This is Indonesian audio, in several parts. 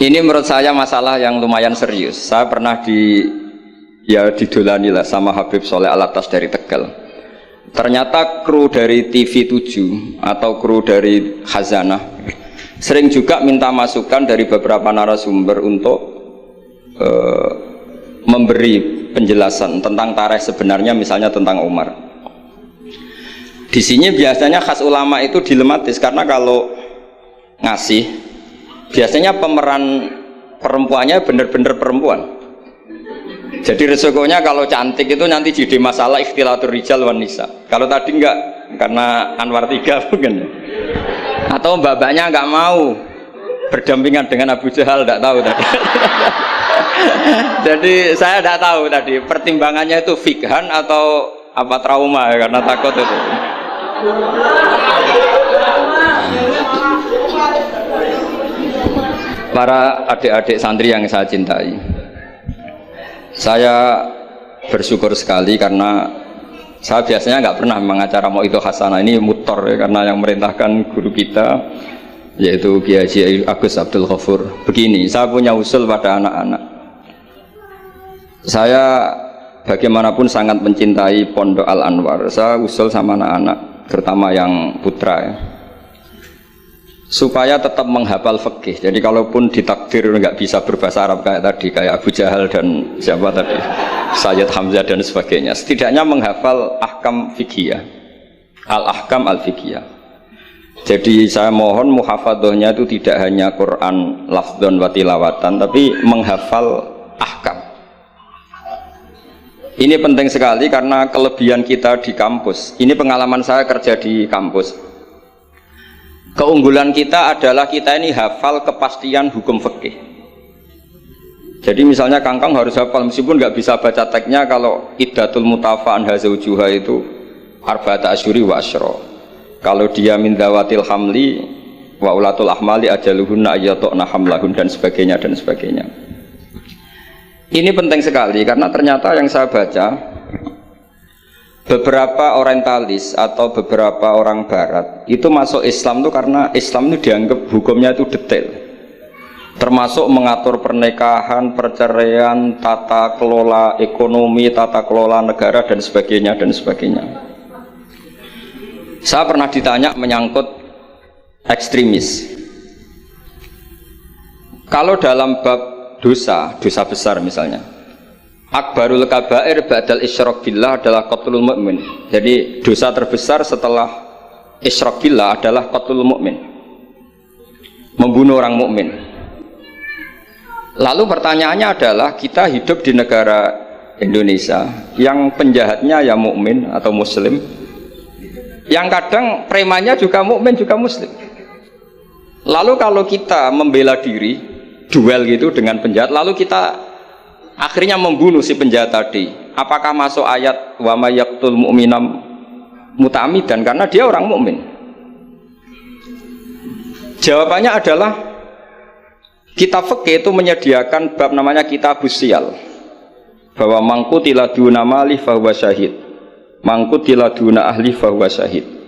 Ini menurut saya masalah yang lumayan serius. Saya pernah didolani lah sama Habib Soleh Alatas dari Tegal. Ternyata kru dari TV 7 atau kru dari Khazanah sering juga minta masukan dari beberapa narasumber untuk memberi penjelasan tentang tarikh sebenarnya, misalnya tentang Umar. Di sini biasanya khas ulama itu dilematis karena kalau ngasih biasanya pemeran perempuannya benar-benar perempuan. Jadi resikonya kalau cantik itu nanti jadi masalah ikhtilatur rijal wan nisa. Kalau tadi enggak, karena Anwar 3 mungkin. Atau mbak-mbaknya enggak mau berdampingan dengan Abu Jahal, enggak tahu tadi. Jadi saya enggak tahu tadi pertimbangannya itu fikhan atau apa trauma ya, karena takut itu. Para adik-adik santri yang saya cintai, saya bersyukur sekali karena saya biasanya nggak pernah mengacara mau itu hasanah, ini mutor ya, karena yang merintahkan guru kita yaitu Kiai Haji Agus Abdul Ghafur. Begini, saya punya usul pada anak-anak. Saya bagaimanapun sangat mencintai Pondok Al Anwar. Saya usul sama anak-anak, terutama yang putra ya, supaya tetap menghafal fikih. Jadi kalaupun ditakdir nggak bisa berbahasa Arab kayak tadi, kayak Abu Jahal dan siapa tadi, Sayyid Hamzah dan sebagainya, setidaknya menghafal ahkam fikih, al-ahkam al-fikih. Jadi saya mohon muhafadzahnya itu tidak hanya Quran lafdzon wa tilawatan, tapi menghafal ahkam. Ini penting sekali karena kelebihan kita di kampus. Ini pengalaman saya kerja di kampus. Keunggulan kita adalah kita ini hafal kepastian hukum fikih. Jadi misalnya Kangkang harus hafal meskipun nggak bisa baca teksnya, kalau iddatul mutafa'an hazaujuha itu arba'ata asyuri wa asyra. Kalau dia min dawatil hamli wa ulatul ahmali ajaluhunna ayyatuna hamlahun dan sebagainya dan sebagainya. Ini penting sekali karena ternyata yang saya baca, beberapa orientalis atau beberapa orang barat itu masuk Islam itu karena Islam itu dianggap hukumnya itu detail, termasuk mengatur pernikahan, perceraian, tata kelola ekonomi, tata kelola negara dan sebagainya dan sebagainya. Saya pernah ditanya menyangkut ekstremis. Kalau dalam bab dosa besar misalnya, akbarul kabair ba'dal isyrak billah adalah qatlul mu'min. Jadi dosa terbesar setelah isyrak billah adalah qatlul mu'min, membunuh orang mukmin. Lalu pertanyaannya adalah, kita hidup di negara Indonesia yang penjahatnya ya mukmin atau muslim, yang kadang premannya juga mukmin juga muslim. Lalu kalau kita membela diri duel gitu dengan penjahat, lalu kita akhirnya membunuh si penjahat tadi, apakah masuk ayat wa may yaqtul mu'minam muta'ammidan karena dia orang mukmin? Jawabannya adalah kitab fikih itu menyediakan bab namanya kitabus siyal, bahwa mangkutila duna mali fahuwa syahid, mangkutila duna ahli fahuwa syahid.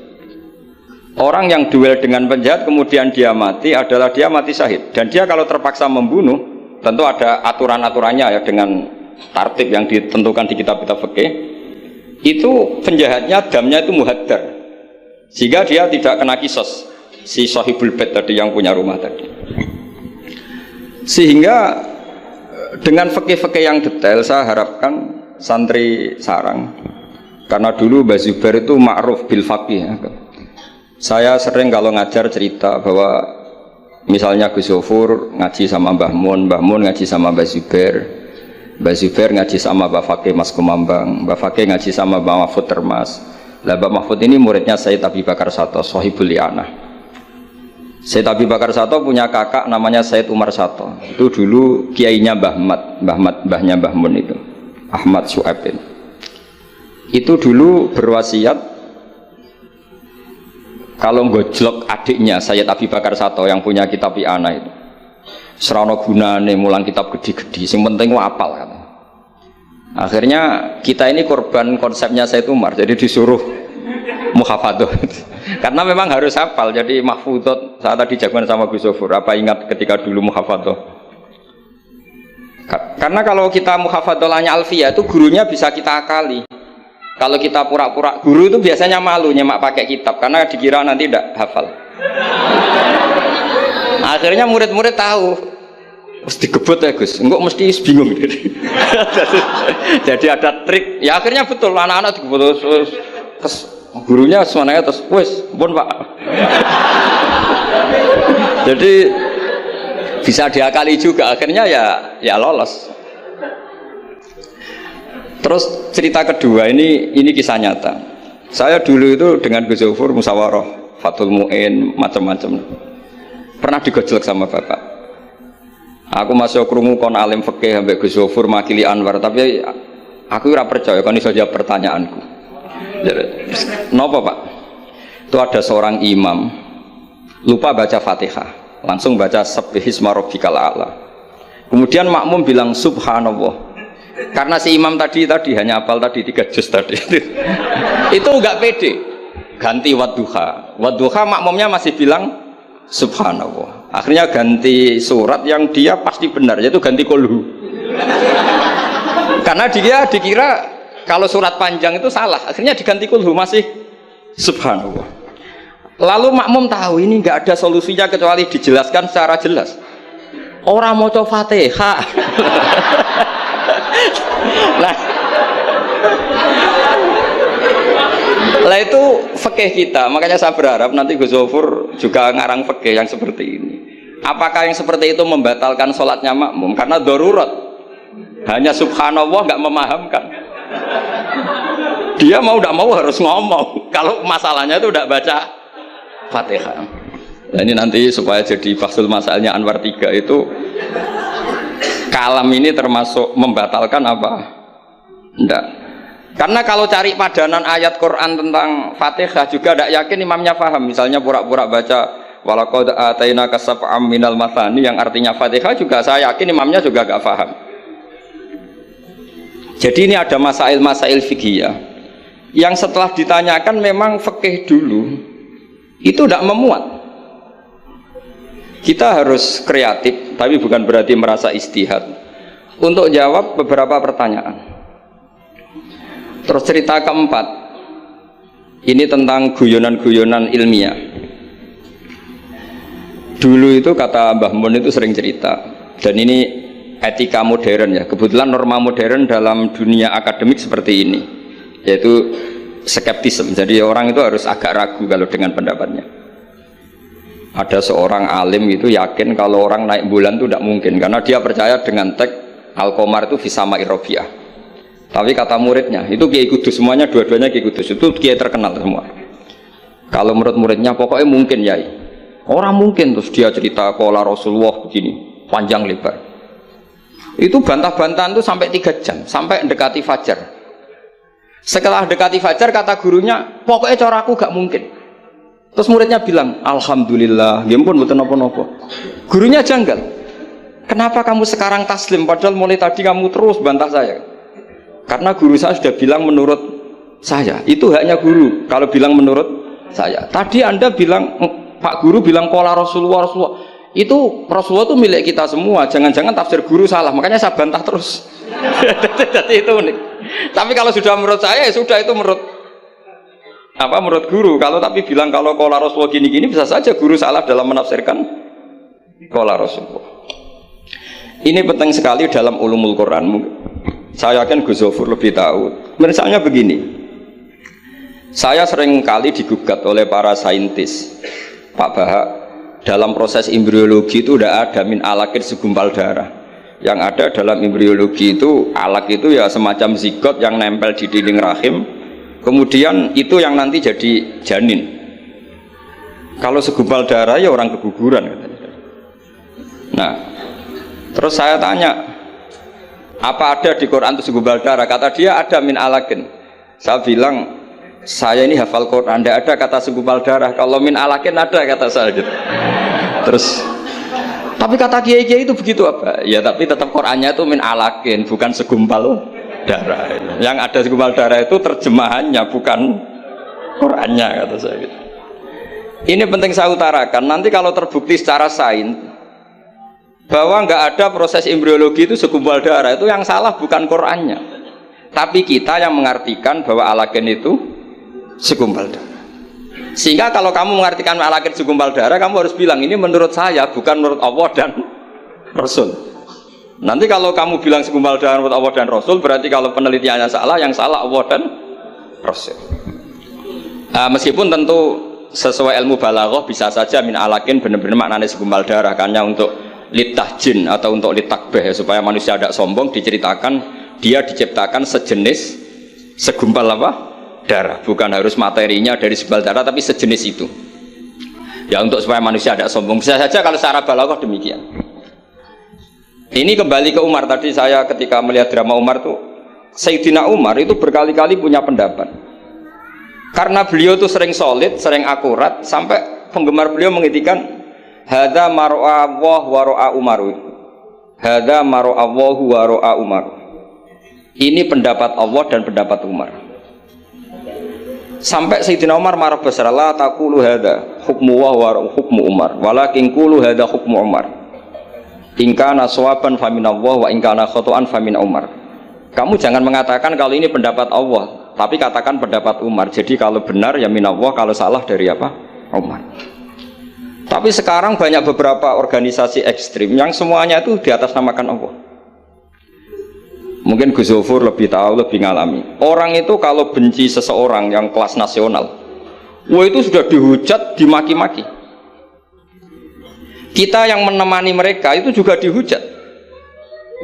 Orang yang duel dengan penjahat kemudian dia mati adalah dia mati syahid, dan dia kalau terpaksa membunuh tentu ada aturan-aturannya ya, dengan tartib yang ditentukan di kitab-kitab fikih. Itu penjahatnya damnya itu muhaddar, sehingga dia tidak kena kisos si sahibul bait tadi yang punya rumah tadi. Sehingga dengan fikih-fikih yang detail saya harapkan santri sarang, karena dulu Mbah Zubair itu ma'ruf bil faqih ya. Saya sering kalau ngajar cerita bahwa misalnya Gus Zofur ngaji sama Mbah Mun, Mbah Mun ngaji sama Mbah Zubair, Mbah Zubair ngaji sama Mbah Fakih Mas Kumambang, Mbah Fakih ngaji sama Mbah Mahfud Termas. Lah Mbah Mahfud ini muridnya Sayyid Abi Bakar Sato, Sohibul Li'anah. Sayyid Abi Bakar Sato punya kakak namanya Sayyid Umar Sato. Itu dulu kiainya mbahnya Mbah Mun itu, Ahmad Su'aib. Itu dulu berwasiat kalau gojlok adiknya Sayyid Abi Bakar Sato yang punya kitab I'anah itu, serana gunane mulang kitab gede-gede, yang penting apal kan. Akhirnya kita ini korban konsepnya Sayyid Umar, jadi disuruh muhafadzah. Karena memang harus hafal. Jadi mahfudot saat tadi jagoan sama Gus Zofur, apa ingat ketika dulu muhafadzah Karena kalau kita muhafadzolahnya alfiyah itu gurunya bisa kita akali. Kalau kita pura-pura guru itu biasanya malu nyemak pakai kitab karena dikira nanti tidak hafal. Akhirnya murid-murid tahu, mesti gebut ya Gus, enggak mesti bingung. Jadi ada trik. Ya akhirnya betul anak-anak digebut terus gurunya semuanya terus, wes, pun Pak. Jadi bisa diakali juga akhirnya ya lolos. Terus cerita kedua ini kisah nyata. Saya dulu itu dengan Gus Zofur musyawarah, Fathul Mu'in, macam-macam. Pernah digojlok sama bapak. Aku masih krungu kon alim fikih ambek Gus Zofur makili Anwar, tapi aku ora percaya kon iso jawab pertanyaanku. Napa Pak? Itu ada seorang imam lupa baca Fatihah, langsung baca Subbihisma rabbikal a'la. Kemudian makmum bilang subhanallah. Karena si imam tadi hanya hafal tadi 3 juz tadi. Itu enggak pede. Ganti wadduha. Wadduha makmumnya masih bilang subhanallah. Akhirnya ganti surat yang dia pasti benar, yaitu ganti kulhu. Karena dia dikira kalau surat panjang itu salah, akhirnya diganti kulhu masih subhanallah. Lalu makmum tahu ini nggak ada solusinya kecuali dijelaskan secara jelas. Orang mau coba Fatihah. Lah itu fikih kita, makanya saya berharap nanti Gus Zofur juga ngarang fikih yang seperti ini. Apakah yang seperti itu membatalkan sholatnya makmum? Karena darurat, hanya subhanallah nggak memahamkan. Dia mau tidak mau harus ngomong. Kalau masalahnya itu tidak baca Fatihah. Nah ini nanti supaya jadi fasul masalahnya Anwar 3 itu kalam ini termasuk membatalkan apa? Enggak. Karena kalau cari padanan ayat Quran tentang Fatihah juga tidak yakin imamnya paham. Misalnya pura-pura baca walaqad atainaka sab'am minal mathani yang artinya Fatihah juga saya yakin imamnya juga gak paham. Jadi ini ada masail-masail fiqhiyah yang setelah ditanyakan memang fikih dulu itu tidak memuat. Kita harus kreatif, tapi bukan berarti merasa istihad untuk jawab beberapa pertanyaan. Terus cerita keempat, ini tentang guyonan-guyonan ilmiah. Dulu itu kata Mbah Mun itu sering cerita, dan ini etika modern ya. Kebetulan norma modern dalam dunia akademik seperti ini, yaitu skeptisme. Jadi orang itu harus agak ragu kalau dengan pendapatnya. Ada seorang alim itu yakin kalau orang naik bulan itu tidak mungkin karena dia percaya dengan teks Al-Qamar itu fisama irobiah. Tapi kata muridnya itu Kiai Kudus, semuanya dua-duanya Kiai Kudus itu Kiai terkenal semua. Kalau menurut muridnya pokoknya mungkin Yai. Orang mungkin terus dia cerita qala Rasulullah begini panjang lebar. Itu bantah-bantahan itu sampai 3 jam sampai mendekati fajar. Setelah mendekati fajar kata gurunya pokoknya cara aku gak mungkin. Terus muridnya bilang, alhamdulillah, ya ampun betul nopo-nopo. Gurunya janggal. Kenapa kamu sekarang taslim padahal mulai tadi kamu terus bantah saya? Karena guru saya sudah bilang menurut saya. Itu haknya guru kalau bilang menurut saya. Tadi Anda bilang Pak Guru bilang qala Rasulullah. Itu Rasulullah itu milik kita semua. Jangan-jangan tafsir guru salah. Makanya saya bantah terus. Jadi itu unik. Tapi kalau sudah menurut saya ya sudah itu menurut guru. Kalau tapi bilang kalau qala Rasulullah gini-gini bisa saja guru salah dalam menafsirkan qala Rasulullah. Ini penting sekali dalam ulumul Quran. Saya yakin Gus Zofur lebih tahu. Misalnya begini, saya sering kali digugat oleh para saintis, Pak Bahak, dalam proses embriologi itu tidak ada min alakir segumpal darah. Yang ada dalam embriologi itu alak itu ya semacam zigot yang nempel di dinding rahim. Kemudian itu yang nanti jadi janin. Kalau segumpal darah ya orang keguguran. Nah, terus saya tanya, apa ada di Quran itu segumpal darah? Kata dia ada min alakin. Saya bilang, saya ini hafal Quran, tidak ada kata segumpal darah. Kalau min alakin ada kata saya. Gitu. Terus, tapi kata kiai-kiai itu begitu apa? Ya tapi tetap Qurannya itu min alakin, bukan segumpal darah. Yang ada segumpal darah itu terjemahannya bukan Qurannya kata saya gitu. Ini penting saya utarakan. Nanti kalau terbukti secara sains bahwa nggak ada proses embriologi itu segumpal darah. Itu yang salah bukan Qur'annya, tapi kita yang mengartikan bahwa alagen itu segumpal darah. Sehingga kalau kamu mengartikan alagen segumpal darah, kamu harus bilang ini menurut saya, bukan menurut Allah dan Rasul. Nanti kalau kamu bilang segumpal darah menurut Allah dan Rasul, berarti kalau penelitiannya salah, yang salah Allah dan Rasul. Meskipun tentu sesuai ilmu balaghah bisa saja min alakin benar-benar maknanya segumpal darah, karena untuk litahjin atau untuk litakbeh ya, supaya manusia tidak sombong, diceritakan dia diciptakan sejenis segumpal apa? Darah, bukan harus materinya dari segumpal darah, tapi sejenis itu ya, untuk supaya manusia tidak sombong. Bisa saja kalau secara balaghah demikian. Ini kembali ke Umar tadi, saya ketika melihat drama Umar tuh, Sayyidina Umar itu berkali-kali punya pendapat. Karena beliau itu sering solid, sering akurat, sampai penggemar beliau mengintikan hadza mar'a Allah wa ra'a Umar. Hadza mar'a Allah wa ra'a Umar. Ini pendapat Allah dan pendapat Umar. Sampai Sayyidina Umar marah besar, la taqulu hadza hukmu wa hukmu Umar, walakin qulu hadza hukmu Umar. In kana shawaban fa min Allah wa in kana khata'an fa min Umar. Kamu jangan mengatakan kalau ini pendapat Allah, tapi katakan pendapat Umar. Jadi kalau benar ya min Allah, kalau salah dari apa? Umar. Tapi sekarang banyak beberapa organisasi ekstrim yang semuanya itu di atas namakan Allah. Mungkin Gus Zofur lebih tahu, lebih ngalami. Orang itu kalau benci seseorang yang kelas nasional, wah itu sudah dihujat, dimaki-maki. Kita yang menemani mereka itu juga dihujat.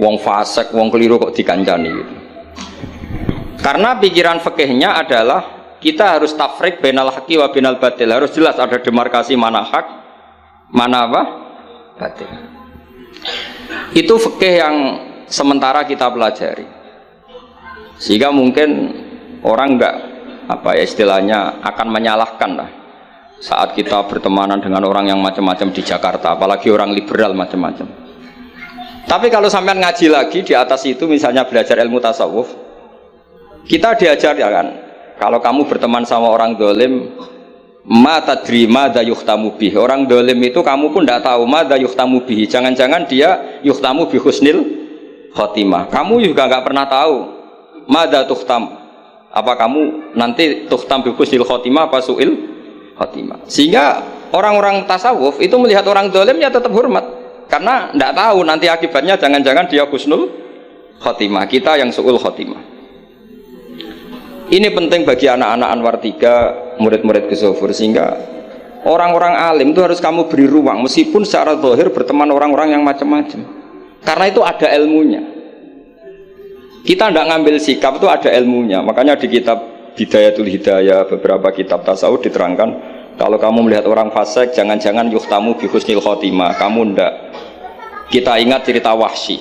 Wong fasik, wong keliru kok dikancani gitu. Karena pikiran fikihnya adalah kita harus tafrik bainal haqqi wa bainal batil. Harus jelas ada demarkasi mana hak, mana apa? Batil. Itu fikih yang sementara kita pelajari. Sehingga mungkin orang enggak apa ya istilahnya akan menyalahkan lah saat kita bertemanan dengan orang yang macam-macam di Jakarta, apalagi orang liberal macam-macam. Tapi kalau sampean ngaji lagi di atas itu, misalnya belajar ilmu tasawuf, kita diajarkan kalau kamu berteman sama orang dolim, ma tadri madza yuhtamu bih. Orang dolim itu kamu pun tidak tahu madza yuhtamu bih. Jangan-jangan dia yuhtamu bi husnil khotimah. Kamu juga nggak pernah tahu madza tuhtam. Apa kamu nanti tuhtam bi husnil khotimah apa suil khotimah. Sehingga orang-orang tasawuf itu melihat orang dolim ya tetap hormat, karena tidak tahu nanti akibatnya, jangan-jangan dia husnul khotimah, kita yang su'ul khotimah. Ini penting bagi anak-anak Anwar 3, murid-murid Gus Zofur, sehingga orang-orang alim itu harus kamu beri ruang, meskipun secara zahir berteman orang-orang yang macam-macam, karena itu ada ilmunya. Kita tidak ngambil sikap, itu ada ilmunya. Makanya di kitab Bidayatul Hidayah, beberapa kitab tasawuf diterangkan, kalau kamu melihat orang fasik, jangan-jangan yuhtamu bi husnil khotimah, kamu ndak. Kita ingat cerita Wahsy.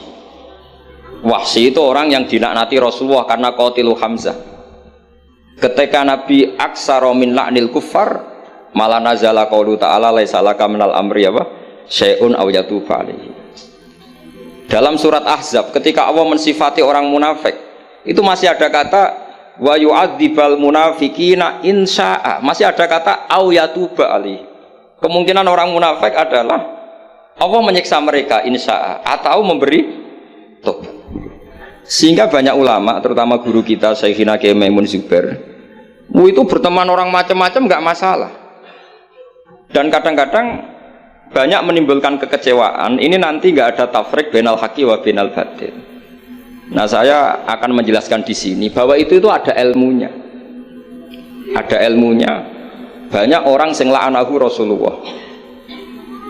Wahsy itu orang yang dilaknati Rasulullah karena qatilu Hamzah. Ketika Nabi aksara min la'nil kuffar, malah nazala qaulu ta'ala laisa laka minal amri apa syai'un aw yatuba alaihi. Dalam surat Ahzab ketika Allah mensifati orang munafik, itu masih ada kata wa yu'adzibal munafiqina insya'a, masih ada kata au yatuba alaihi. Kemungkinan orang munafik adalah Allah menyiksa mereka insya'a atau memberi tobat. Sehingga banyak ulama, terutama guru kita Syekhina Kiai Maimun Zubair, itu berteman orang macam-macam nggak masalah. Dan kadang-kadang banyak menimbulkan kekecewaan. Ini nanti nggak ada tafrik bainal haqqi wa bainal batil. Nah, saya akan menjelaskan di sini bahwa itu ada ilmunya. Ada ilmunya. Banyak orang sing la'anahu Rasulullah.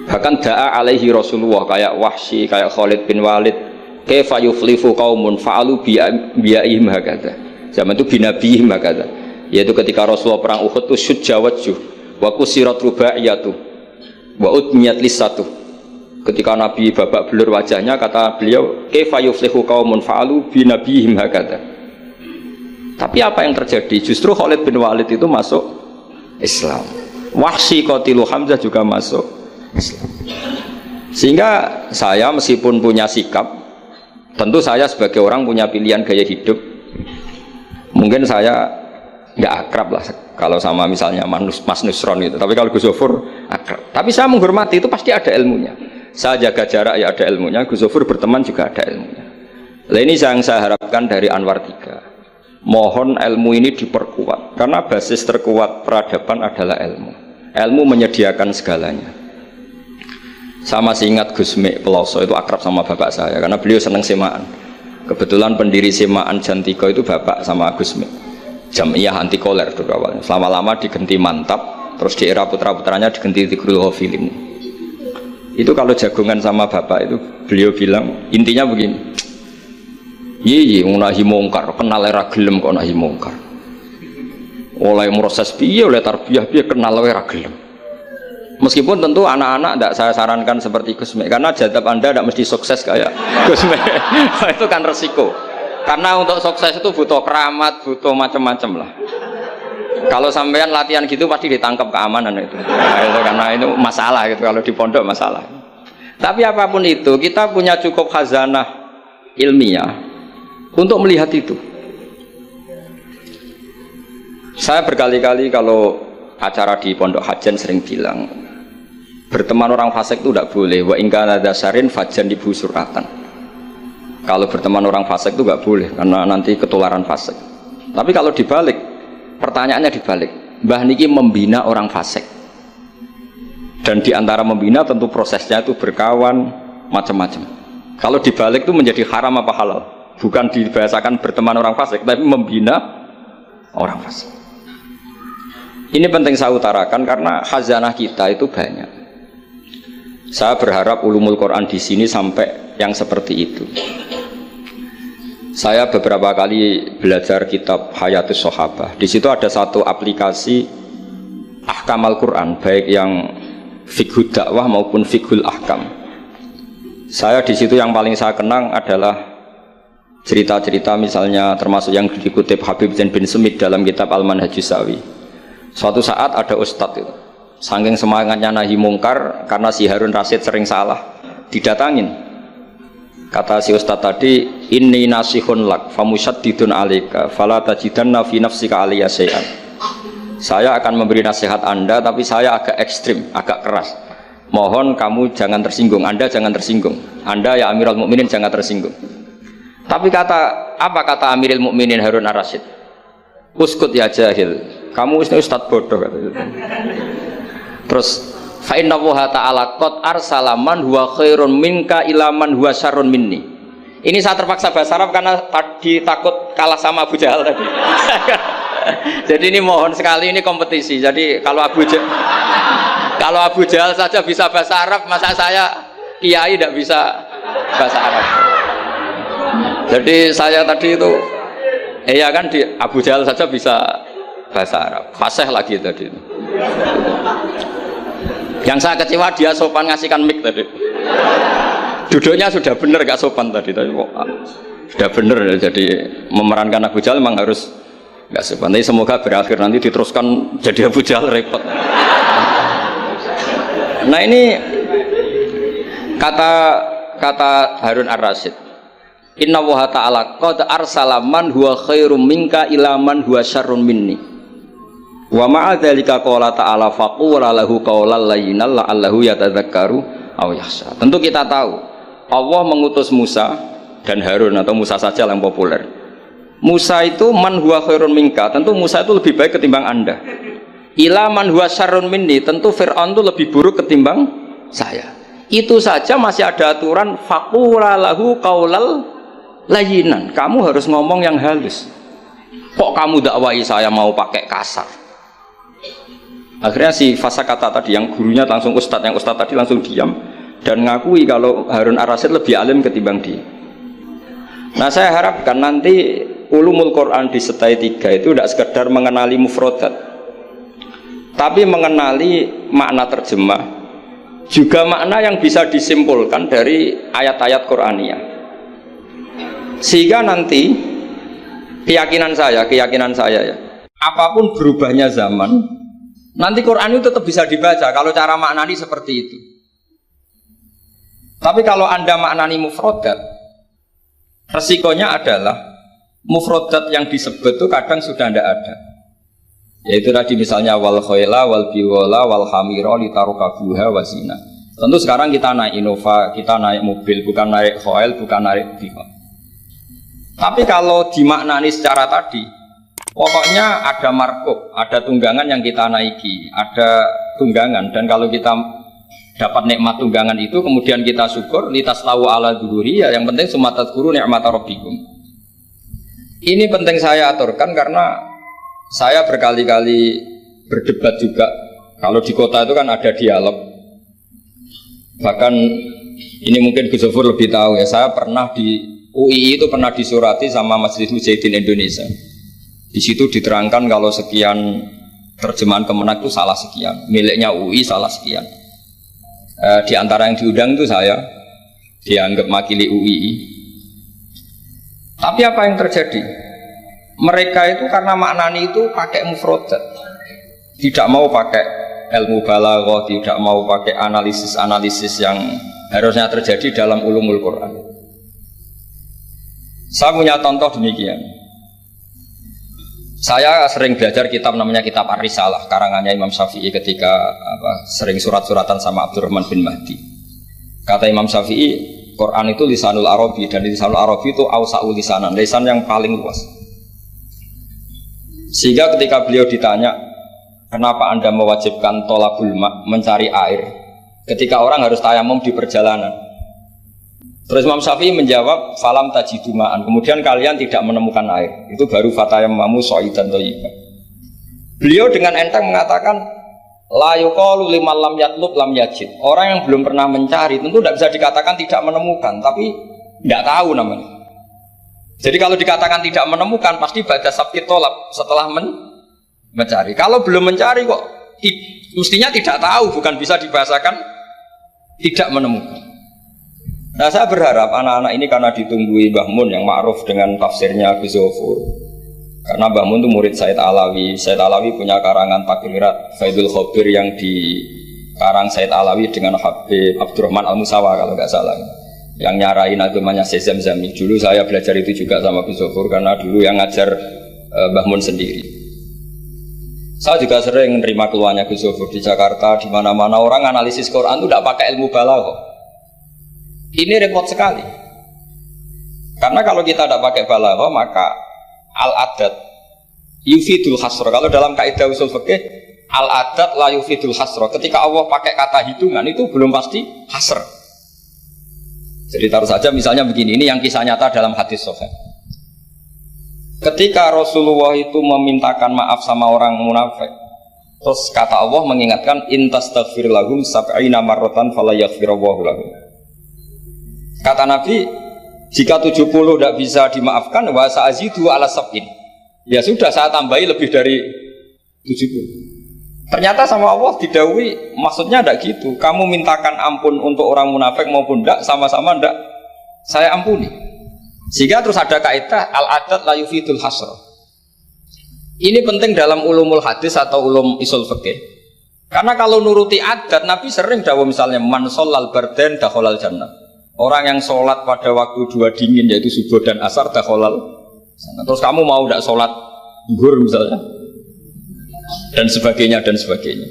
Bahkan da'a alaihi Rasulullah, kayak Wahsy, kayak Khalid bin Walid. Kaifa yuflifu qaumun fa'alu bi'aihim hakadha. Zaman itu binabihim hakadha. Yaitu ketika Rasulullah perang Uhud itu syujja wajhuh wa kusirat rubaiyatu wa udmiyat lisatu. Ketika Nabi babak belur wajahnya, kata beliau, kaifa yuflihu qaumun fa'alu binabihim hakadha. Tapi apa yang terjadi? Justru Khalid bin Walid itu masuk Islam. Wahsy qatilu Hamzah juga masuk Islam. Sehingga saya meskipun punya sikap, tentu saya sebagai orang punya pilihan gaya hidup. Mungkin saya nggak akrab lah kalau sama misalnya Mas Nusron gitu. Tapi kalau Gus Zofur akrab. Tapi saya menghormati, itu pasti ada ilmunya. Saya jaga jarak ya ada ilmunya, Gus Zofur berteman juga ada ilmunya. Nah ini yang saya harapkan dari Anwar 3. Mohon ilmu ini diperkuat, karena basis terkuat peradaban adalah ilmu. Ilmu menyediakan segalanya. Saya masih ingat Gus Mek Peloso itu akrab sama bapak saya, karena beliau senang semaan. Kebetulan pendiri semaan Jantiko itu bapak sama Gus Mek. Jamiyah anti koler dulu awalnya. Selama-lama diganti Mantap, terus di era putra-putranya diganti Tigrul Ghafilin. Itu kalau jagungan sama bapak itu beliau bilang intinya begini. Iya, nahi mungkar, kenal era gelem kok nahi mungkar. Oleh proses piye, oleh tarbiyah piye kenal era gelem. Meskipun tentu anak-anak tidak saya sarankan seperti Gus Mek, karena jadab Anda tidak mesti sukses kayak Gus Mek. Itu kan resiko. Karena untuk sukses itu butuh keramat, butuh macam-macam lah. Kalau sampean latihan gitu pasti ditangkap keamanan itu. Nah, itu karena itu masalah gitu kalau di pondok masalah. Tapi apapun itu kita punya cukup khazanah ilmiah untuk melihat itu. Saya berkali-kali kalau acara di Pondok Hajan sering bilang berteman orang fasik itu tidak boleh. Wa in kana dasarin fajan ibu suratan. Kalau berteman orang fasik itu nggak boleh karena nanti ketularan fasik. Tapi kalau dibalik, pertanyaannya dibalik. Mbah niki membina orang fasik. Dan diantara membina tentu prosesnya itu berkawan macam-macam. Kalau dibalik itu menjadi haram apa halal? Bukan dibahasakan berteman orang fasik, tapi membina orang fasik. Ini penting saya utarakan karena khazanah kita itu banyak. Saya berharap ulumul Quran di sini sampai yang seperti itu. Saya beberapa kali belajar kitab Hayatus Sahabah. Di situ ada satu aplikasi ahkam Al-Quran, baik yang fiqhud dakwah maupun fiqhul ahkam. Saya di situ yang paling saya kenang adalah cerita-cerita misalnya termasuk yang dikutip Habib Zain bin Semit dalam kitab Al-Manhajus Sawi. Suatu saat ada ustadz itu, saking semangatnya nahi mungkar karena si Harun Rasid sering salah, didatangin. Kata si ustadz tadi, inni nasihun lak famusyaddidun alika fala tajidanna fi nafsika aliyya syai'an. Saya akan memberi nasihat Anda tapi saya agak ekstrim, agak keras. Mohon kamu jangan tersinggung, Anda jangan tersinggung. Anda ya Amirul Mukminin jangan tersinggung. Tapi apa kata Amirul Mukminin Harun Ar-Rasyid? Uskut ya jahil. Kamu ustadz bodoh katanya. Terus fa inna Allaha ta'ala qad arsala man huwa khairun minka ila man huwa syarrun minni. Ini saya terpaksa bahasa Arab karena tadi takut kalah sama Abu Jahal tadi. Jadi ini mohon sekali ini kompetisi. Jadi kalau Abu Jahal saja bisa bahasa Arab, masa saya kiai tidak bisa bahasa Arab. Jadi saya tadi itu iya kan di Abu Jahal saja bisa bahasa Arab, fasih lagi tadi. Yang saya kecewa dia sopan ngasihkan mic tadi. Duduknya sudah benar gak sopan tadi kok sudah benar, jadi memerankan Abu Jahal memang harus gak sopan. Tapi semoga berakhir nanti diteruskan jadi Abu Jahal repot. Nah ini kata Harun Ar-Rasyid, inna Allaha ta'ala qad arsala man huwa khairum minka ila man huwa syarrun minni. Wa ma'a dzalika qala ta'ala faqula lahu qawlan layyinan la'allahu yatadzakkaru aw yakhsha. Tentu kita tahu Allah mengutus Musa dan Harun, atau Musa saja yang populer. Musa itu man huwa khairun minka, tentu Musa itu lebih baik ketimbang Anda. Ila man huwa syarrun minni, tentu Fir'aun itu lebih buruk ketimbang saya. Itu saja masih ada aturan faqula lahu qawlan layyinan. Kamu harus ngomong yang halus. Kok kamu dakwai saya mau pakai kasar? Akhirnya si fasa kata tadi yang gurunya langsung ustadz, yang ustadz tadi langsung diam dan ngakui kalau Harun Ar-Rasyid lebih alim ketimbang dia. Nah saya harapkan nanti ulumul Quran di setai 3 itu tidak sekedar mengenali mufrodat, tapi mengenali makna terjemah, juga makna yang bisa disimpulkan dari ayat-ayat Qur'aniyah. Sehingga nanti keyakinan saya ya, apapun berubahnya zaman, nanti Quran itu tetap bisa dibaca kalau cara maknani seperti itu. Tapi kalau Anda maknani mufrodat, resikonya adalah mufrodat yang disebut itu kadang sudah tidak ada. Yaitu tadi misalnya wal khoila wal biwala wal hamira litarukabuha wazina. Tentu sekarang kita naik Innova, kita naik mobil, bukan naik Khoel, bukan naik Bihon. Tapi kalau dimaknani secara tadi, pokoknya ada markup, ada tunggangan yang kita naiki, ada tunggangan. Dan kalau kita dapat nikmat tunggangan itu, kemudian kita syukur, litas tahu ala duhuri, ya yang penting sumatat guru nikmat rabbikum. Ini penting saya aturkan karena saya berkali-kali berdebat juga. Kalau di kota itu kan ada dialog. Bahkan ini mungkin Gus Zofur lebih tahu ya. Saya pernah di UII itu pernah disurati sama Majelis Mujahidin Indonesia. Di situ diterangkan kalau sekian terjemahan Kemenak itu salah sekian, miliknya UI salah sekian. Di antara yang diundang itu saya, dianggap makili UII. Tapi apa yang terjadi? Mereka itu karena maknani itu pakai mufrodat, tidak mau pakai ilmu balaghah, tidak mau pakai analisis-analisis yang harusnya terjadi dalam ulumul Quran. Saya punya contoh demikian. Saya sering belajar kitab namanya kitab Ar-Risalah, karangannya Imam Syafi'i ketika sering surat-suratan sama Abdurrahman bin Mahdi. Kata Imam Syafi'i, Quran itu lisanul Arabi, dan lisanul Arabi itu awsa'ul lisanan, lisan yang paling luas. Sehingga ketika beliau ditanya, kenapa Anda mewajibkan tolabul ma', mencari air ketika orang harus tayamum di perjalanan? Terus Imam Syafi'i menjawab, falam tajidu ma'an, kemudian kalian tidak menemukan air, itu baru fatayammamu sha'idan thayyiban. Beliau dengan enteng mengatakan, la yuqalu liman lam yatlub lam yajid. Orang yang belum pernah mencari tentu tidak bisa dikatakan tidak menemukan, tapi tidak tahu namanya. Jadi kalau dikatakan tidak menemukan pasti ba'da sabqit tolab, setelah mencari. Kalau belum mencari kok mestinya tidak tahu, bukan bisa dibahasakan tidak menemukan. Nah, saya berharap anak-anak ini karena ditunggui Mbah Mun yang ma'ruf dengan tafsirnya Gus Zofur. Karena Mbah Mun itu murid Said Alawi. Said Alawi punya karangan Takrirat Faidul Khobir yang dikarang Said Alawi dengan Habib Abdurrahman Al-Musawa kalau nggak salah. Yang nyarain agamanya Syekh Zamzami. Dulu saya belajar itu juga sama Gus Zofur karena dulu yang ngajar Mbah Mun sendiri. Saya juga sering menerima keluhannya Gus Zofur di Jakarta, di mana-mana orang analisis Quran itu tidak pakai ilmu balaghah. Ini repot sekali. Karena kalau kita tidak pakai balaghah maka al-adat yufidul hasra. Kalau dalam kaidah usul fikih al-adat la yufidul hasra. Ketika Allah pakai kata hitungan itu belum pasti hasr. Jadi taruh saja misalnya begini, ini yang kisah nyata dalam hadis sahih. Ketika Rasulullah itu memintakan maaf sama orang munafik, terus kata Allah mengingatkan intastaghfir lahum sab'ina marratan fala yaghfirullahu lahum. Kata Nabi, jika 70 tidak bisa dimaafkan, wa sa'azidu ala sab'in. Ya sudah, saya tambahi lebih dari 70. Ternyata sama Allah didhawuhi, maksudnya tidak gitu. Kamu mintakan ampun untuk orang munafik maupun tidak, sama-sama tidak, saya ampuni. Sehingga terus ada kaidah al-adat la yufidul hasr. Ini penting dalam ulumul hadis atau ulum usul fikih. Karena kalau nuruti adat, Nabi sering dawuh misalnya man shallal bardan dakhalal jannah. Orang yang sholat pada waktu dua dingin yaitu subuh dan asar dakhalal. Terus kamu mau tidak sholat zuhur misalnya, dan sebagainya dan sebagainya.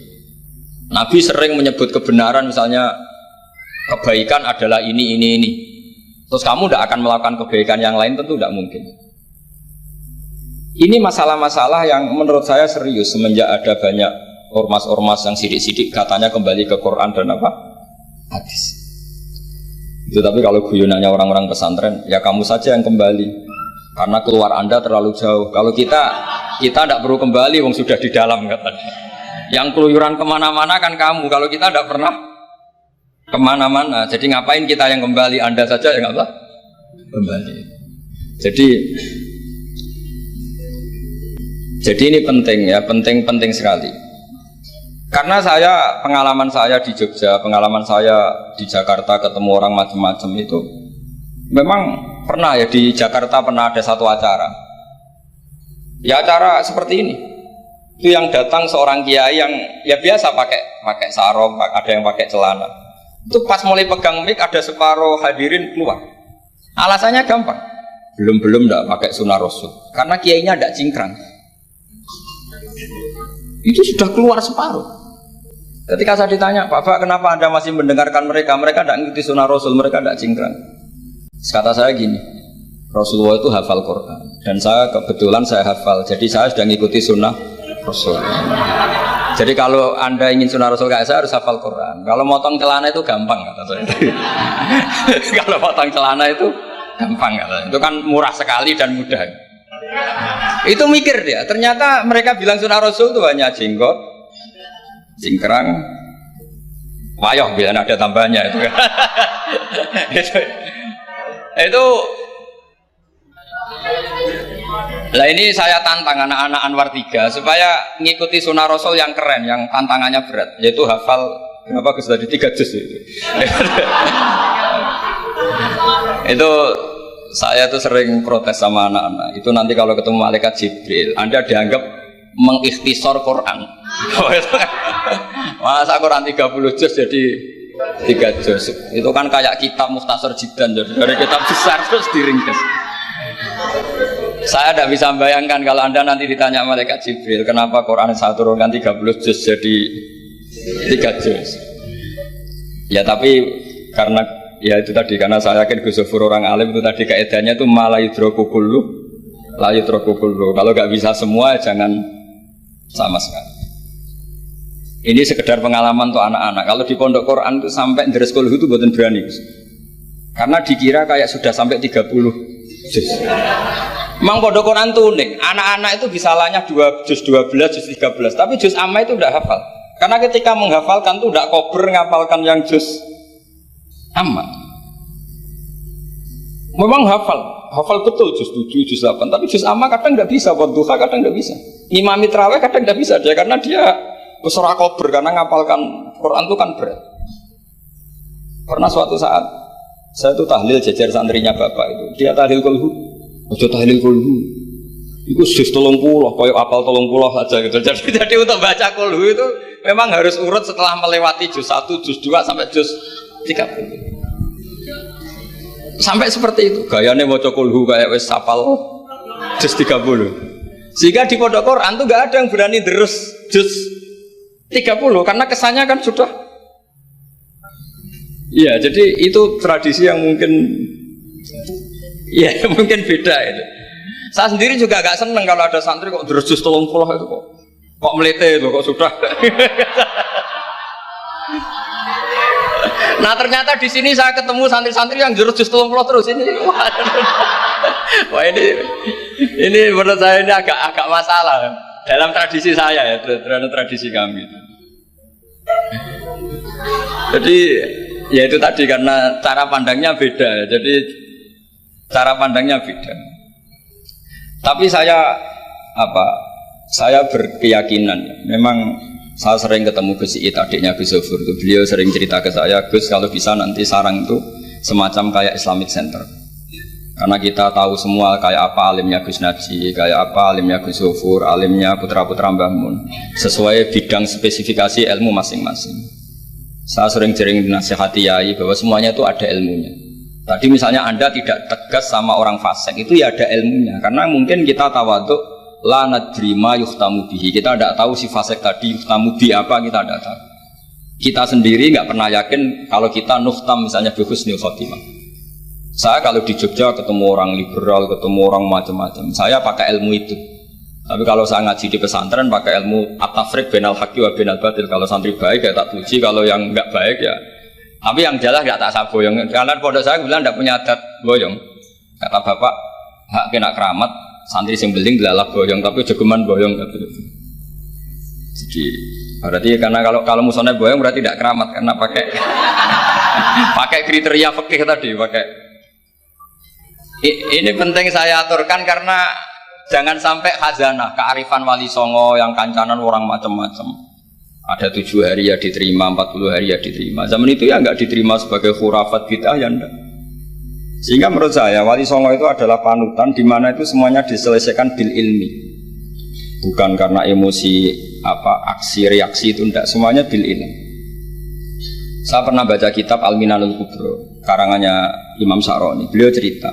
Nabi sering menyebut kebenaran misalnya kebaikan adalah ini. Terus kamu tidak akan melakukan kebaikan yang lain, tentu tidak mungkin. Ini masalah-masalah yang menurut saya serius semenjak ada banyak ormas-ormas yang sidik-sidik katanya kembali ke Quran dan hadis. Itu tapi kalau guyonannya orang-orang pesantren, ya kamu saja yang kembali, karena keluar Anda terlalu jauh. Kalau kita tidak perlu kembali, wong sudah di dalam katanya. Yang keluyuran kemana-mana kan kamu, kalau kita tidak pernah kemana-mana. Jadi ngapain kita yang kembali, Anda saja yang kembali. Jadi ini penting ya, penting sekali. Karena pengalaman saya di Jogja, pengalaman saya di Jakarta ketemu orang macam-macam itu, memang pernah ya di Jakarta pernah ada satu acara. Ya acara seperti ini. Itu yang datang seorang kiai yang ya biasa pakai sarung, ada yang pakai celana. Itu pas mulai pegang mic ada separuh hadirin keluar. Alasannya gampang. Belum tidak pakai sunnah Rasul. Karena kiainya tidak cingkrang. Itu sudah keluar separuh. Ketika saya ditanya, Pak, kenapa Anda masih mendengarkan mereka? Mereka tidak mengikuti sunnah Rasul, mereka tidak cingkrang. Kata saya gini, Rasulullah itu hafal Quran dan saya kebetulan saya hafal, jadi saya sudah mengikuti sunnah Rasul. Jadi kalau Anda ingin sunnah Rasul kayak saya harus hafal Quran. Kalau motong celana itu gampang kata saya. Kalau motong celana itu gampang kata saya. Itu kan murah sekali dan mudah. Itu mikir dia. Ternyata mereka bilang sunnah Rasul itu hanya jenggot, cingkrang, wayoh bila ada tambahnya itu. Itu lah ini saya tantang anak-anak Anwar 3 supaya mengikuti sunnah Rasul yang keren, yang tantangannya berat, yaitu hafal berapa sudah di 3 juz itu. Itu saya tuh sering protes sama anak-anak. Itu nanti kalau ketemu malaikat Jibril, Anda dianggap mengikhtisar Quran. Masa Quran 30 juz jadi 3 juz. Itu kan kayak kitab Mukhtasar Jiddan, jadi dari kitab besar terus diringkas. Saya tidak bisa membayangkan kalau Anda nanti ditanya malaikat Jibril, kenapa Quran saya turunkan 30 juz jadi 3 juz. Ya tapi karena ya itu tadi, karena saya yakin Gus Zofur orang alim itu tadi kaedahnya itu malayudroku kullu layudroku kullu. Kalau nggak bisa semua jangan sama sekali. Ini sekedar pengalaman untuk anak-anak. Kalau di pondok Quran itu sampai deres kulhu itu buatan berani, karena dikira kayak sudah sampai 30 juz. Memang pondok Quran itu unik. Anak-anak itu bisa lanya 2 juz 12, juz 13, tapi juz amma itu tidak hafal. Karena ketika menghafalkan itu tidak kober ngapalkan yang juz amma. Memang hafal betul juz 7, juz 8, tapi juz amma kadang tidak bisa, wadduha kadang tidak bisa. Imam Mitraweh kadang tidak bisa dia, karena dia besar kober, karena ngapalkan Quran itu kan berat. Pernah suatu saat saya itu tahlil jajar santrinya bapak itu, dia tahlil kulhu, ojo tahlil kulhu, itu juz 30, koyok apal 30 aja gitu. Jadi untuk baca kulhu itu memang harus urut setelah melewati juz 1, juz 2 sampai juz 30. Sampai seperti itu, gayanya maca kulhu kayak wis sapal juz 30. Sehingga di pondok Quran tuh nggak ada yang berani terus juz 30 karena kesannya kan sudah. Iya, jadi itu tradisi yang mungkin ya mungkin beda itu. Saya sendiri juga agak seneng kalau ada santri kok terus juz 30 itu kok melete loh, kok sudah. Nah ternyata di sini saya ketemu santri-santri yang jurus juz 30 terus ini. Wah ini menurut saya ini agak masalah dalam tradisi saya ya, terhadap tradisi kami. Jadi ya itu tadi, karena cara pandangnya beda. Jadi cara pandangnya beda. Tapi saya berkeyakinan memang. Saya sering ketemu Gus Iit, adiknya Gus Zofur itu. Beliau sering cerita ke saya, Gus kalau bisa nanti sarang itu semacam kayak Islamic Center. Karena kita tahu semua kayak apa alimnya Gus Naji, kayak apa alimnya Gus Zofur, alimnya putra-putra Mbah Mun, sesuai bidang spesifikasi ilmu masing-masing. Saya sering dinasihati yai bahwa semuanya itu ada ilmunya. Tadi misalnya Anda tidak tegas sama orang fasik, itu ya ada ilmunya. Karena mungkin kita tawaduk, la nadri ma yuhtamu bihi, kita tidak tahu si fasik tadi yuhtamu bi apa, kita tidak tahu. Kita sendiri nggak pernah yakin kalau kita nuhtam misalnya bi husnul khotimah. Saya kalau di Jogja ketemu orang liberal, ketemu orang macam-macam, saya pakai ilmu itu. Tapi kalau saya ngaji di pesantren pakai ilmu at-tafriq bainal haqqi wa bainal batil. Kalau santri baik ya tak puji, kalau yang nggak baik ya. Tapi yang jelas nggak tak saboyong. Karena pondok saya bilang tidak punya adat boyong. Kata bapak, hak kena keramat, santri sing beling dilalak boyong, tapi jogeman boyong. Jadi berarti karena kalau musuhnya boyong berarti tidak keramat, karena pakai pakai kriteria fikih tadi, pakai. Ini penting saya aturkan karena jangan sampai khazanah kearifan wali songo yang kancanan orang macam-macam. Ada 7 hari ya diterima, 40 hari ya diterima. Zaman itu ya nggak diterima sebagai khurafat bid'ah ya enggak. Sehingga menurut saya wali songo itu adalah panutan di mana itu semuanya diselesaikan bil ilmi. Bukan karena emosi aksi reaksi itu enggak, semuanya bil ilmi. Saya pernah baca kitab Al-Minanul Kubro karangannya Imam Sa'roni. Beliau cerita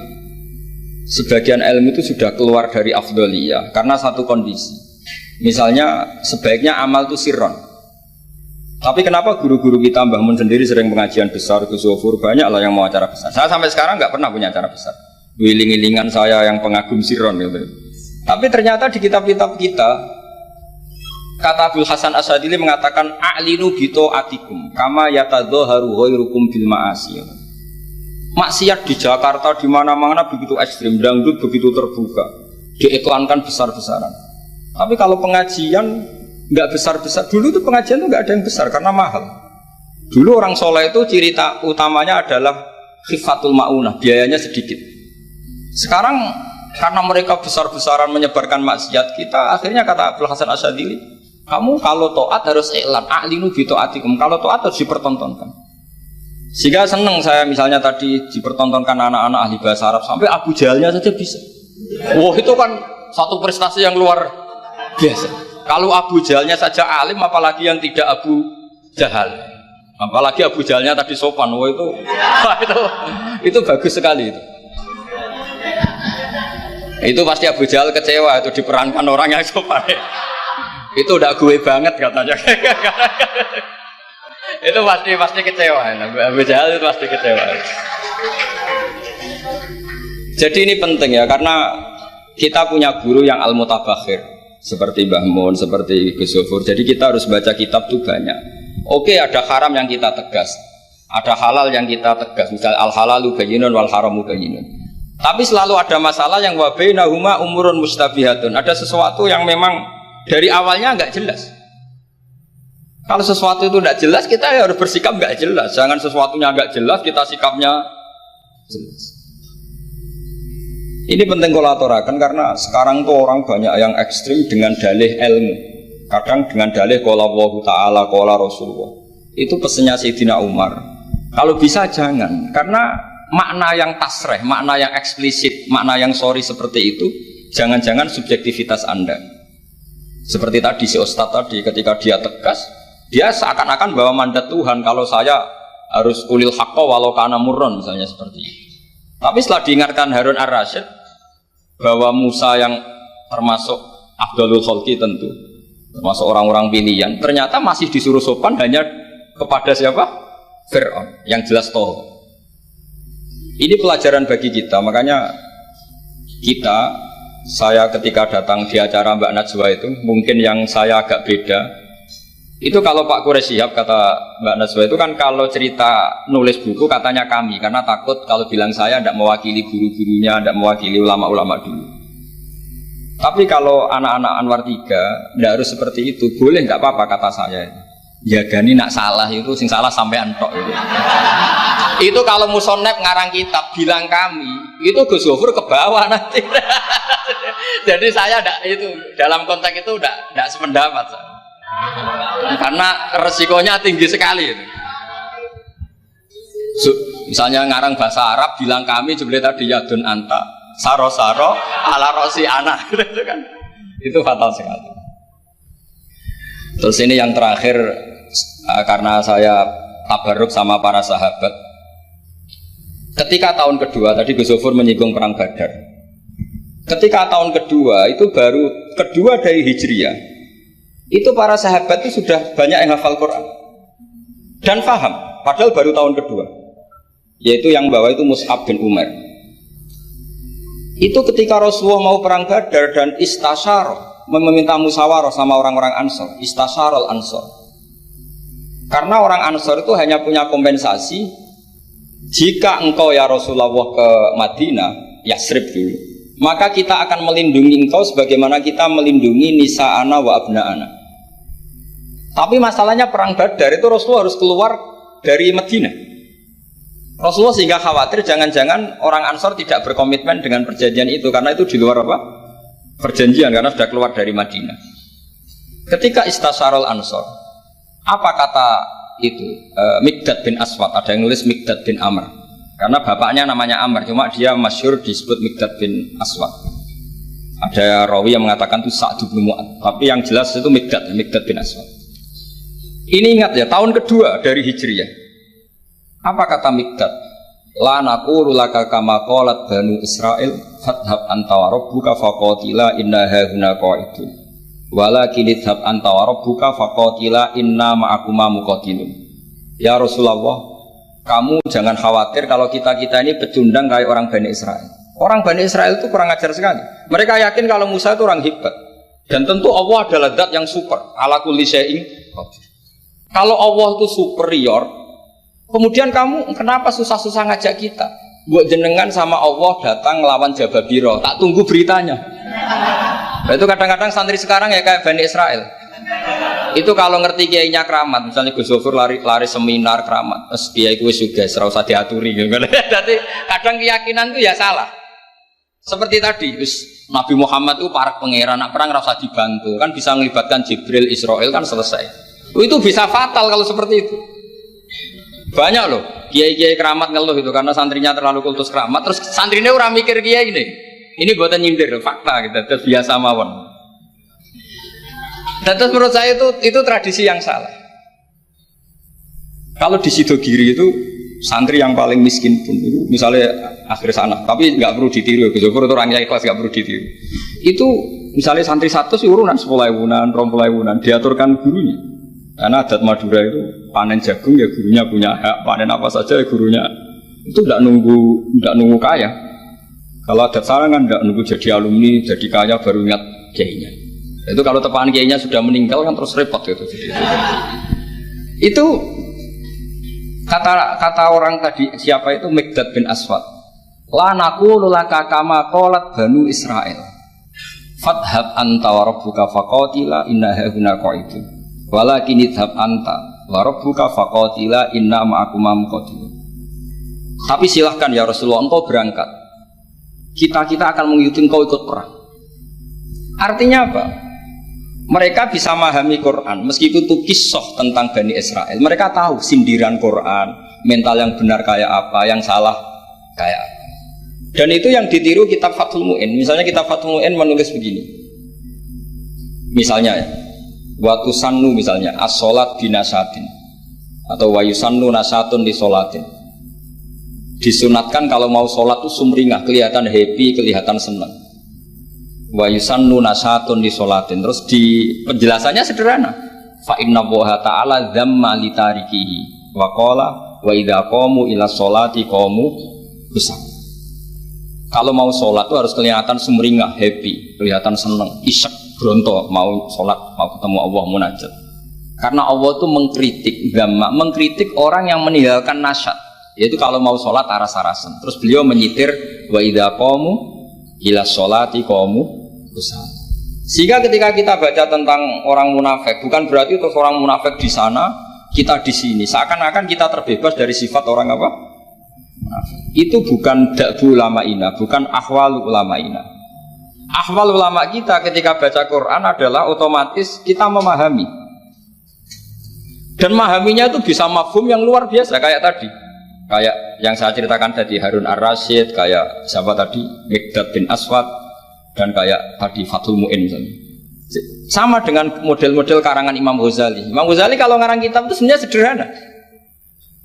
sebagian ilmu itu sudah keluar dari afdholiyah karena satu kondisi. Misalnya sebaiknya amal itu sirron, Tapi kenapa guru-guru kita, Mbah Mun sendiri sering pengajian besar, Gus Zofur, banyak lah yang mau acara besar. Saya sampai sekarang nggak pernah punya acara besar. Wiling-wilingan saya yang pengagum siron gitu. Tapi ternyata di kitab-kitab kita, kata Abdul Hasan Asadili mengatakan a'linu bito atikum kama yatadzaharu ghairukum bil ma'asi. Maksiat di Jakarta di mana-mana begitu ekstrim, dangdut begitu terbuka, diiklankan besar-besaran. Tapi kalau pengajian nggak besar-besar, dulu itu pengajian itu nggak ada yang besar karena mahal. Dulu orang soleh itu ciri utamanya adalah khifatul ma'unah, biayanya sedikit. Sekarang karena mereka besar-besaran menyebarkan maksiat, kita akhirnya kata Abdul Hasan Asyadili, kamu kalau to'at harus iklan, a'linu bi to'atikum, kalau to'at harus dipertontonkan. Sehingga seneng saya misalnya tadi dipertontonkan anak-anak ahli bahasa Arab, sampai Abu Jahalnya saja bisa. Wah, itu kan satu prestasi yang luar biasa. Kalau Abu Jahalnya saja alim, apalagi yang tidak Abu Jahal. Apalagi Abu Jahalnya tadi sopan, wah itu bagus sekali itu. Itu pasti Abu Jahal kecewa itu diperankan orang yang sopan. Itu udah gue banget katanya. Itu pasti kecewa. Abu Jahal itu pasti kecewa. Jadi ini penting ya, karena kita punya guru yang al-mutabakhir seperti Mbah Mun, seperti Gus Zofur. Jadi kita harus baca kitab tuh banyak. Oke, ada haram yang kita tegas, ada halal yang kita tegas. Misalnya al-halalu bayyinun wal haramu bayyinun. Tapi selalu ada masalah yang wa bainahuma umurun mustabihatun. Ada sesuatu yang memang dari awalnya nggak jelas. Kalau sesuatu itu nggak jelas, kita harus bersikap nggak jelas. Jangan sesuatunya nggak jelas, kita sikapnya jelas. Ini penting kolaborakan karena sekarang tuh orang banyak yang ekstrim dengan dalih ilmu. Kadang dengan dalih qala Allahu ta'ala, qala Rasulullah. Itu pesannya Sayyidina Umar. Kalau bisa jangan, karena makna yang tasreh, makna yang eksplisit, makna yang sorry seperti itu, jangan-jangan subjektivitas Anda. Seperti tadi si Ustadz tadi, ketika dia tegas, dia seakan-akan bawa mandat Tuhan, kalau saya harus ulil haqqa walau kana murron, misalnya seperti itu. Tapi setelah diingatkan Harun ar-Rasyid bahwa Musa yang termasuk Afdalul Khalqi tentu, termasuk orang-orang pilihan, ternyata masih disuruh sopan hanya kepada siapa? Fir'aun, yang jelas toh. Ini pelajaran bagi kita, makanya saya ketika datang di acara Mbak Najwa itu, mungkin yang saya agak beda, itu kalau Pak Quraish Shihab kata Mbak Najwa itu kan kalau cerita nulis buku katanya kami, karena takut kalau bilang saya tidak mewakili guru-gurunya, tidak mewakili ulama-ulama dulu. Tapi kalau anak-anak Anwar 3 tidak harus seperti itu, boleh nggak apa-apa kata saya. Ya Gani nak salah itu, sing salah sampai antok itu. Itu kalau musonep ngarang kitab bilang kami, itu Gus Zofur ke bawah nanti. Jadi saya itu dalam konteks itu tidak sependapat. Karena resikonya tinggi sekali itu. Misalnya ngarang bahasa Arab bilang kami jumlah tadi yadun anta saro-saro ala rosi anak itu kan. Itu fatal sekali. Terus ini yang terakhir, karena saya tabarruk sama para sahabat. Ketika tahun kedua, tadi Gus Zofur menyinggung perang Badar. Ketika tahun kedua, itu baru kedua dari Hijriyah, itu para sahabat itu sudah banyak yang hafal Quran dan paham, padahal baru tahun kedua. Yaitu yang bawa itu Mus'ab bin Umar. Itu ketika Rasulullah mau perang Badar dan istasyarah, meminta musyawarah sama orang-orang Ansor, istasyarul Ansor. Karena orang Ansor itu hanya punya kompensasi, jika engkau ya Rasulullah ke Madinah, Yasrib dulu, maka kita akan melindungi engkau sebagaimana kita melindungi nisa'ana wa abna'ana. Tapi masalahnya perang Badar itu Rasulullah harus keluar dari Madinah. Rasulullah sehingga khawatir jangan-jangan orang Ansor tidak berkomitmen dengan perjanjian itu, karena itu di luar apa? Perjanjian, karena sudah keluar dari Madinah. Ketika istasyarul Ansor, apa kata itu? Mikdad bin Aswad, ada yang nulis Mikdad bin Amr, karena bapaknya namanya Amr, cuma dia masyhur disebut Mikdad bin Aswad. Ada rawi yang mengatakan itu Sa'd bin Mu'ad, tapi yang jelas itu Mikdad bin Aswad. Ini ingat ya, tahun kedua dari Hijriyah. Apa kata Mikdad? La naqulu laka kama qalat Banu Israil fadhhab anta wa rabbuka faqatila inna hauna qa'idun. Walakin idhab anta wa rabbuka faqatila inna ma'akuma muqatilun. Ya Rasulullah, kamu jangan khawatir kalau kita-kita ini pecundang kayak orang Bani Israel. Orang Bani Israel itu kurang ajar sekali. Mereka yakin kalau Musa itu orang hebat. Dan tentu Allah adalah zat yang super, ala kulli syai'in qadir. Kalau Allah itu superior, kemudian kamu kenapa susah-susah ngajak kita? Buat jenengan sama Allah datang melawan Jababiro, tak tunggu beritanya. Nah, itu kadang-kadang santri sekarang ya kayak Bani Israel. Itu kalau ngerti kiainya keramat, misalnya Gus Zofur lari seminar keramat, terus kiai itu juga serau usah diaturi gitu. Jadi kadang keyakinan itu ya salah. Seperti tadi, Nabi Muhammad itu para pangeran, nak perang rasa dibantu, kan bisa melibatkan Jibril, Israel kan selesai. Itu bisa fatal kalau seperti itu. Banyak loh kiai-kiai keramat ngeluh itu karena santrinya terlalu kultus keramat, terus santrinya orang mikir kiai ini. Ini buatan nyindir fakta gitu, terus biasa mawon. Dan terus menurut saya itu tradisi yang salah. Kalau di Sidogiri itu santri yang paling miskin pun itu misalnya akhir sana, tapi nggak perlu ditiru. Gus Zofur itu orangnya ikhlas, nggak perlu ditiru. Itu misalnya santri 100 urunan 10.000-an, 20.000-an diaturkan gurunya. Karena adat Madura itu panen jagung ya gurunya punya hak, panen apa saja ya gurunya. Itu nggak nunggu kaya. Kalau adat Sarangan kan nggak nunggu jadi alumni, jadi kaya baru ingat kiainya. Itu kalau tepahan kiainya sudah meninggal kan terus repot gitu. Itu kata orang tadi siapa itu Mikdad bin Aswad. La naqulu laka kama qalat Banu Israil. Fadhhab anta wa rabbuka faqatila inna hauna qa'idun. Walakin idhab anta wa rabbuka faqatila inna ma'akuma muqatilun. Tapi silahkan ya Rasulullah, engkau berangkat. Kita akan mengikuti engkau ikut perang. Artinya apa? Mereka bisa memahami Quran meskipun itu kisah tentang Bani Israel. Mereka tahu sindiran Quran, mental yang benar kayak apa, yang salah kayak apa. Dan itu yang ditiru kitab Fathul Mu'in. Misalnya kitab Fathul Mu'in menulis begini. Misalnya wa tusannu misalnya as-sholat binasatin atau wa yusannu nasatun di sholatin. Disunatkan kalau mau sholat itu sumringah, kelihatan happy, kelihatan senang. Wa yusannu nasatun di sholatin. Terus di penjelasannya sederhana. Fa inna Allaha ta'ala dzamma li tarikihi wa qala wa idza qamu ila sholati qamu kusam. Kalau mau sholat itu harus kelihatan sumringah, happy, kelihatan senang, isyak, bronto, mau sholat, mau ketemu Allah, munajat. Karena Allah itu mengkritik orang yang meninggalkan nasyat. Yaitu kalau mau sholat aras-arasan. Terus beliau menyitir wa idza qamu ila sholati qamu kusam. Sehingga ketika kita baca tentang orang munafik, bukan berarti terus orang munafik di sana, kita di sini. Seakan-akan kita terbebas dari sifat orang apa? Munafik. Itu bukan da'bu ulama'ina, bukan ahwal ulama'ina. Ahwal ulama kita ketika baca Quran adalah otomatis kita memahami. Dan memahaminya itu bisa mafhum yang luar biasa kayak tadi. Kayak yang saya ceritakan tadi Harun Ar-Rasyid, kayak siapa tadi Mikdad bin Aswad, dan kayak tadi Fathul Mu'in misalnya. Sama dengan model-model karangan Imam Ghazali. Imam Ghazali kalau ngarang kitab itu sebenarnya sederhana.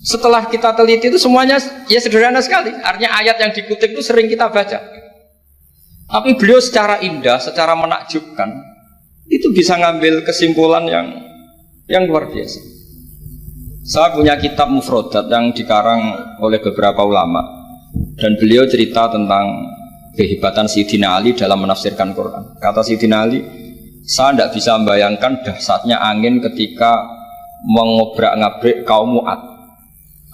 Setelah kita teliti itu semuanya ya sederhana sekali. Artinya ayat yang dikutip itu sering kita baca. Tapi beliau secara indah, secara menakjubkan, itu bisa ngambil kesimpulan yang luar biasa. Saya punya kitab Mufrodat yang dikarang oleh beberapa ulama, dan beliau cerita tentang kehebatan Sayyidina Ali dalam menafsirkan Quran. Kata Sayyidina Ali, saya tidak bisa membayangkan dahsyatnya angin ketika mengobrak-ngabrik kaum Mu'ad.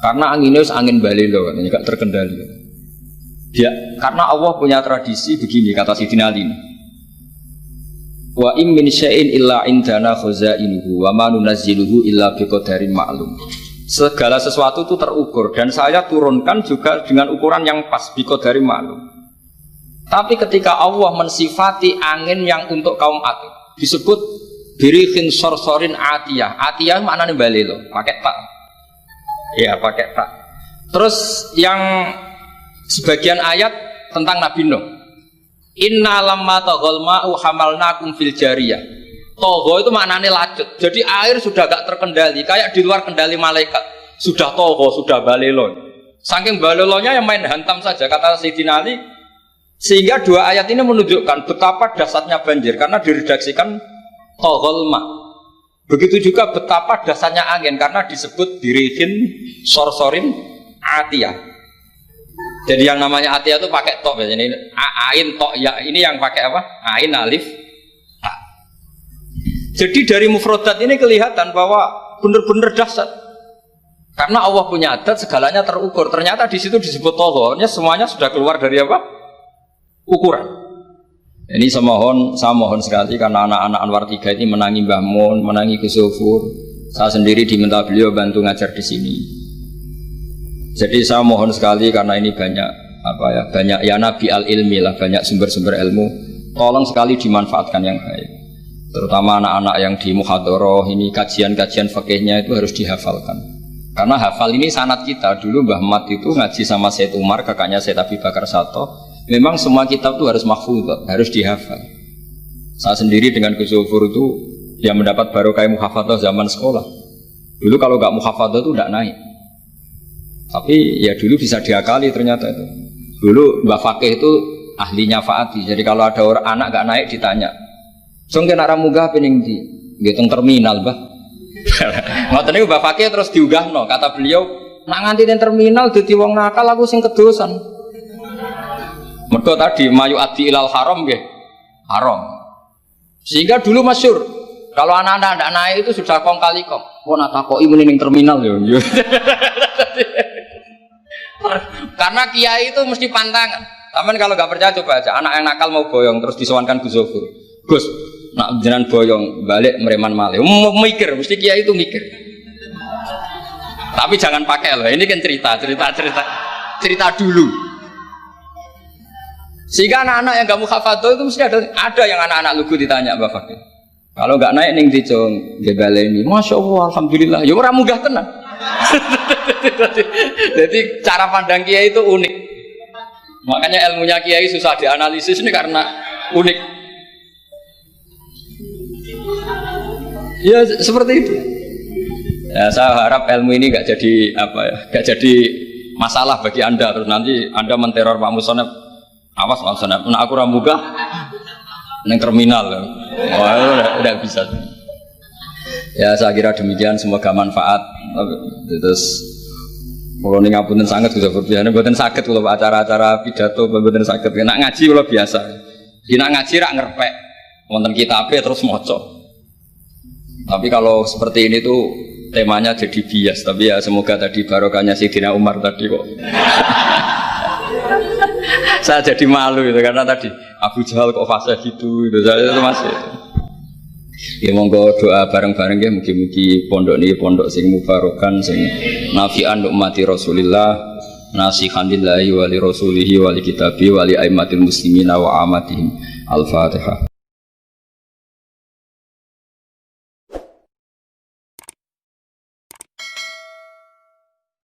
Karena anginnya angin balelo, katanya gak terkendali. Ya, karena Allah punya tradisi begini, kata Sayyidina Ali. Wa im min syai'in illa indana khazainuhu wa ma nunazziluhu illa biqadarin ma'lum. Segala sesuatu itu terukur dan saya turunkan juga dengan ukuran yang pas, biqadarin ma'lum. Tapi ketika Allah mensifati angin yang untuk kaum Ad disebut birikhin sorsorin atiyah. Atiyah maknanya balelo, pakai tak. Ya, pakai tak. Terus yang sebagian ayat tentang Nabi Nuh. Inna lamma taghal ma'u hamalnakum fil jariyah. Togho itu maknanya lacut. Jadi air sudah gak terkendali, kayak di luar kendali malaikat. Sudah togho, sudah balelo. Saking balelonya yang main hantam saja, kata Sayyidina Ali. Sehingga dua ayat ini menunjukkan betapa dahsyatnya banjir karena diredaksikan toghol ma. Begitu juga betapa dasarnya angin karena disebut dirihin sorsorin atiyah. Jadi yang namanya atiyah itu pakai tok ya. Ini ain tok ya, ini yang pakai apa? Ain alif ta. Jadi dari mufradat ini kelihatan bahwa benar-benar dahsyat. Karena Allah punya adat segalanya terukur. Ternyata di situ disebut togholnya semuanya sudah keluar dari apa? Ukuran. Ini saya mohon sekali karena anak-anak Anwar 3 ini menangi Mbah Mun, menangi Gus Zofur. Saya sendiri diminta beliau bantu ngajar di sini. Jadi saya mohon sekali karena ini banyak ya nabi al-ilmi lah, banyak sumber-sumber ilmu. Tolong sekali dimanfaatkan yang baik. Terutama anak-anak yang di muhadharah ini kajian-kajian fikihnya itu harus dihafalkan. Karena hafal ini sanad kita. Dulu Mbah Mat itu ngaji sama Said Umar, kakaknya Said Abi Bakar Sato. Memang semua kitab itu harus mahfudz, harus dihafal. Saya sendiri dengan Gus Zofur itu yang mendapat barokah muhafadzah zaman sekolah. Dulu kalau nggak muhafadzah itu tidak naik. Tapi ya dulu bisa diakali ternyata itu. Dulu Mbak Fakih itu ahlinya Faati. Jadi kalau ada orang anak nggak naik ditanya, "Song kena ramuga pening di ngitung terminal, Mbah." Ngoten niku Mbak Fakih terus diunggahno, kata beliau, "Nak nganti ning terminal dadi wong nakal aku sing kedosan." Mergo tadi mayu adi ilal haram nggih. Haram. Sehingga dulu masyhur kalau anak-anak tidak naik itu sudah kong kali kong. Wong nak takoki muni ning terminal yo. Karena kiai itu mesti pantangan. Taman kalau nggak percaya coba aja. Anak yang nakal mau boyong terus disowankan Gus Zofur. Gus, nak jenengan boyong balik mereman malih. Mikir, mesti kiai itu mikir. Tapi jangan pakai loh. Ini kan cerita dulu. Sehingga anak-anak yang gak muhafadzah itu mesti ada yang anak-anak lugu ditanya Mbak Fakih. Kalau nggak naik ning dicong ini, masya Allah, alhamdulillah. Ya orang munggah tenang. Jadi cara pandang kiai itu unik. Makanya ilmunya kiai susah dianalisis ini karena unik. Ya seperti itu. Ya saya harap ilmu ini nggak jadi nggak jadi masalah bagi anda. Terus nanti anda menteror Pak Musonef. Awas langsung aku ramuga neng terminal. Wah, udah bisa. Ya saya kira demikian, semoga manfaat. Terus kalau ning ngapunten sanget Gus Zofur biasane mboten saged kula acara-acara pidato mboten saged. Nek ngaji kula biasa. Nek ngaji rak ngerpek wonten kitabe terus maca. Tapi kalau seperti ini tuh temanya jadi bias. Tapi ya semoga tadi barokahnya Sayyidina Umar tadi kok. Saya jadi malu itu karena tadi Abu Jahal kok fase gitu, saya itu masih. Ya monggo doa bareng-bareng ya, mugi-mugi pondok ini pondok sing mubarokan, sing nafi'an ummati Rasulillah, nasihan lillahi wa li rasulihi wa li kitabi wa li aimatil muslimina wa amatihim. Al-Fatihah.